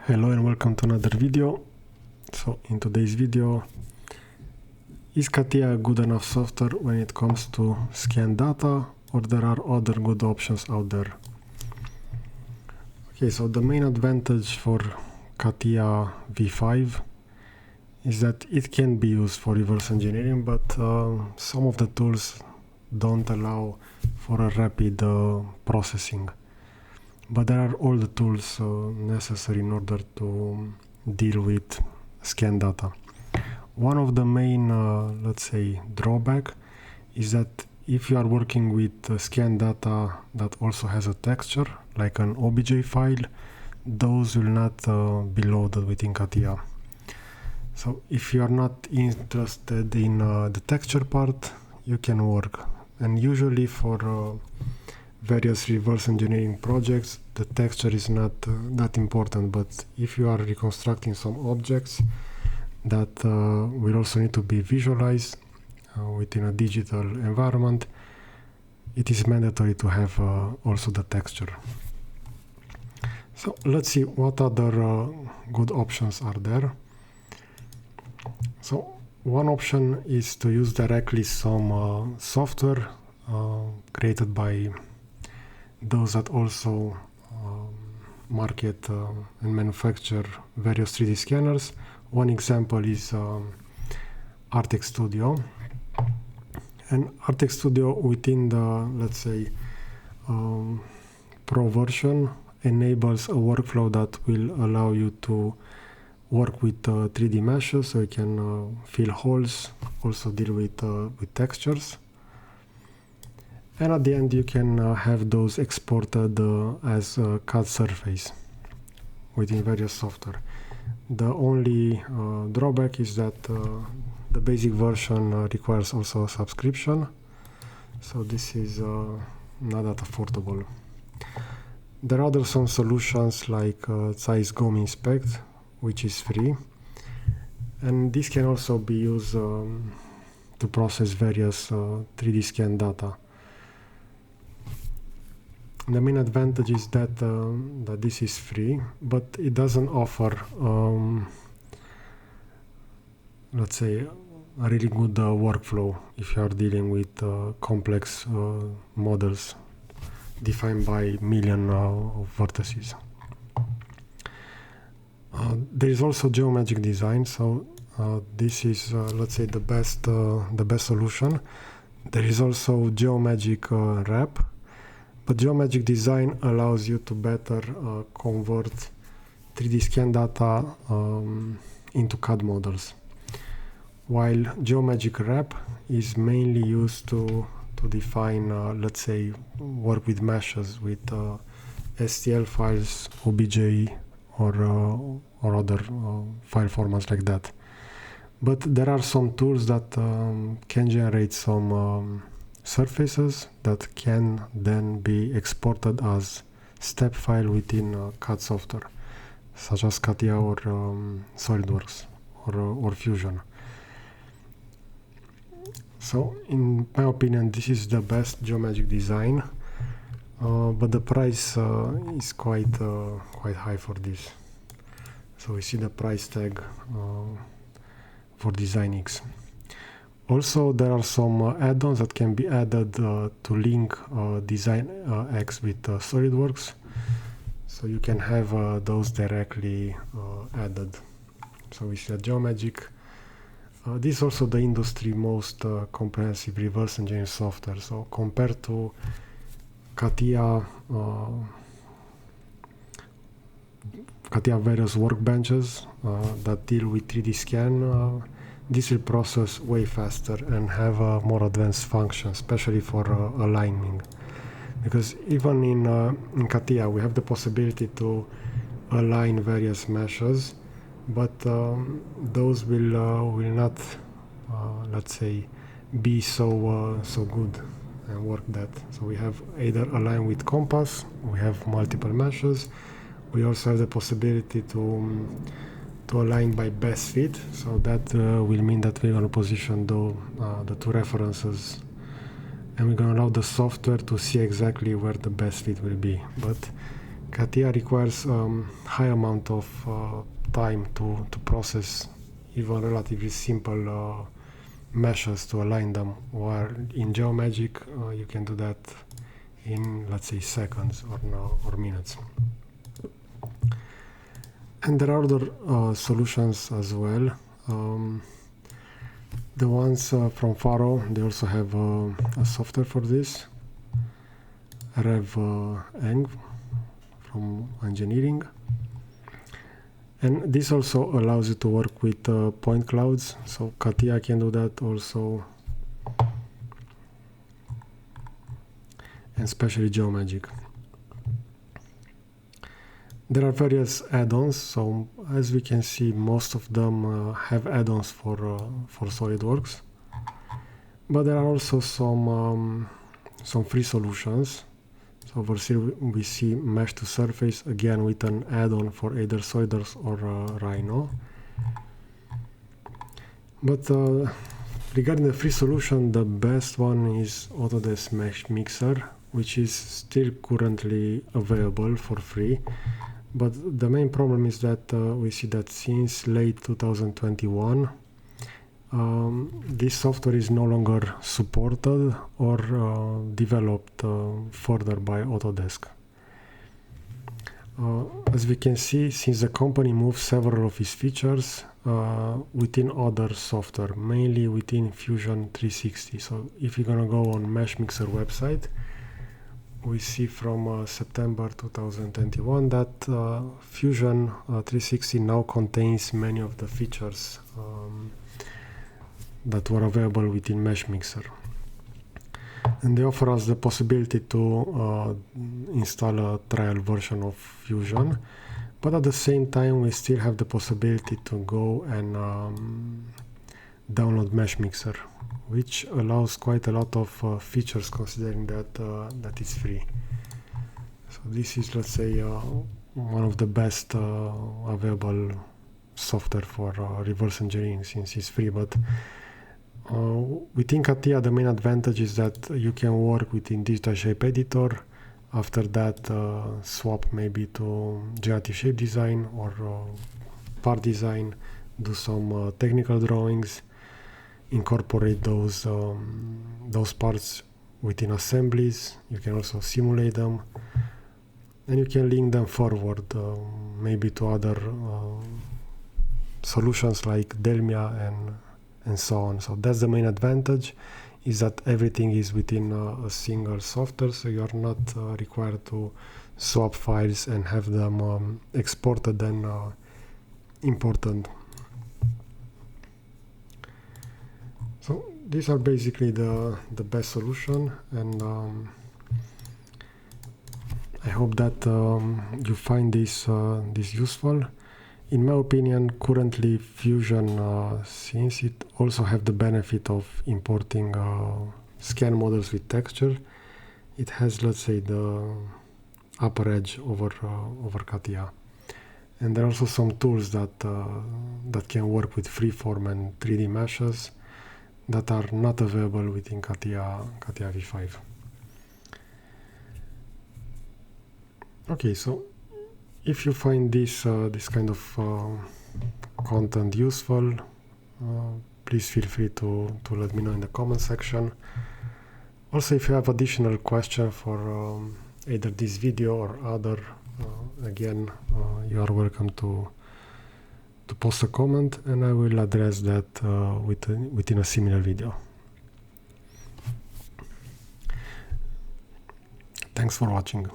Hello and welcome to another video. So in today's video, is CATIA good enough software when it comes to scan data, or there are other good options out there? Okay, so the main advantage for CATIA V5 is that it can be used for reverse engineering, but some of the tools don't allow for a rapid processing. But there are all the tools necessary in order to deal with scan data. One of the main, let's say, drawback is that if you are working with scan data that also has a texture, like an OBJ file, those will not be loaded within CATIA. So if you are not interested in the texture part, you can work. And usually for various reverse engineering projects, the texture is not that important, but if you are reconstructing some objects that will also need to be visualized within a digital environment, it is mandatory to have also the texture. So let's see what other good options are there. So one option is to use directly some software created by those that also market and manufacture various 3D scanners. One example is Artex Studio. And Artex Studio within the, let's say, Pro version enables a workflow that will allow you to work with 3D meshes, so you can fill holes, also deal with textures. And at the end, you can have those exported as a CAD surface within various software. The only drawback is that the basic version requires also a subscription, so this is not that affordable. There are some solutions like Zeiss GOM Inspect, which is free, and this can also be used to process various 3D scan data. The main advantage is that that this is free, but it doesn't offer, let's say, a really good workflow if you are dealing with complex models defined by million of vertices. There is also Geomagic Design, so this is, let's say, the best solution. There is also Geomagic Wrap. But Geomagic Design allows you to better convert 3D scan data into CAD models, while Geomagic Wrap is mainly used to define, let's say, work with meshes with STL files, OBJ, or other file formats like that. But there are some tools that can generate some surfaces that can then be exported as step file within CAD software, such as CATIA or SolidWorks or Fusion. So in my opinion, this is the best Geomagic Design, but the price is quite high for this. So we see the price tag for Design X. Also, there are some add-ons that can be added to link Design X with SolidWorks, so you can have those directly added. So we see a Geomagic. This is also the industry most comprehensive reverse engineering software. So compared to CATIA various workbenches that deal with 3D scan, this will process way faster and have more advanced functions, especially for aligning. Because even in CATIA, we have the possibility to align various meshes, but those will not, let's say, be so good and work that. So we have either align with compass, we have multiple meshes, we also have the possibility to align by best fit, so that will mean that we're going to position the two references, and we're going to allow the software to see exactly where the best fit will be. But CATIA requires high amount of time to process even relatively simple meshes to align them, while in Geomagic you can do that in, let's say, seconds or minutes. And there are other solutions as well. The ones from Faro, they also have a software for this, Eng from engineering. And this also allows you to work with point clouds, so CATIA can do that also, and especially Geomagic. There are various add-ons, so as we can see, most of them have add-ons for SolidWorks, but there are also some free solutions. So over here we see Mesh to Surface, again with an add-on for either SolidWorks or Rhino. But regarding the free solution, the best one is Autodesk Mesh Mixer, which is still currently available for free. But the main problem is that we see that since late 2021, this software is no longer supported or developed further by Autodesk. As we can see, since the company moved several of its features within other software, mainly within Fusion 360. So if you're gonna go on Mesh Mixer website, we see from September 2021 that Fusion 360 now contains many of the features that were available within Mesh Mixer. And they offer us the possibility to install a trial version of Fusion, but at the same time we still have the possibility to go and download Mesh Mixer, which allows quite a lot of features, considering that that is free. So this is, let's say, one of the best available software for reverse engineering, since it's free. But within CATIA, the main advantage is that you can work within Digital Shape Editor. After that, swap maybe to Generative Shape Design or Part Design, do some technical drawings, incorporate those parts within assemblies. You can also simulate them, and you can link them forward maybe to other solutions like Delmia and so on. So that's the main advantage, is that everything is within a single software, so you are not required to swap files and have them exported and imported. So these are basically the best solution, and I hope that you find this useful. In my opinion, currently Fusion, since it also have the benefit of importing scan models with texture, it has, let's say, the upper edge over CATIA. And there are also some tools that can work with freeform and 3D meshes that are not available within CATIA V5. Okay, so if you find this kind of content useful, please feel free to let me know in the comment section. Also, if you have additional questions for either this video or other, again, you are welcome to post a comment, and I will address that within a similar video. Thanks for watching.